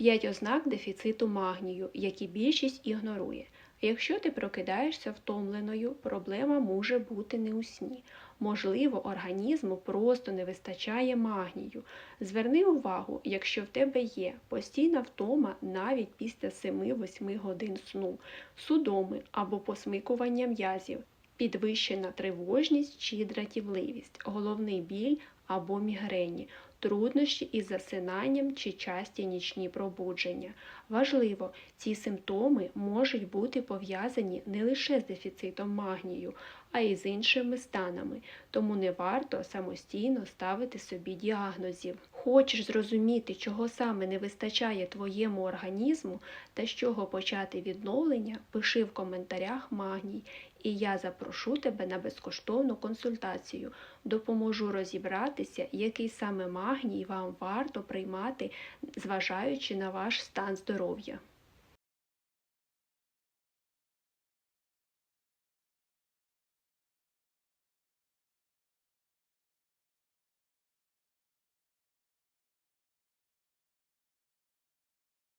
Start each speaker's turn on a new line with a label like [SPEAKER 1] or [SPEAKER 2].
[SPEAKER 1] 5 ознак дефіциту магнію, які більшість ігнорує. Якщо ти прокидаєшся втомленою, проблема може бути не у сні. Можливо, організму просто не вистачає магнію. Зверни увагу, якщо в тебе є постійна втома навіть після 7-8 годин сну, судоми або посмикування м'язів, підвищена тривожність чи дратівливість, головний біль або мігрені, труднощі із засинанням чи часті нічні пробудження. Важливо, ці симптоми можуть бути пов'язані не лише з дефіцитом магнію, а й з іншими станами, тому не варто самостійно ставити собі діагнозів. Хочеш зрозуміти, чого саме не вистачає твоєму організму та з чого почати відновлення, пиши в коментарях магній, і я запрошу тебе на безкоштовну консультацію. Допоможу розібратися, який саме магній вам варто приймати, зважаючи на ваш стан здоров'я.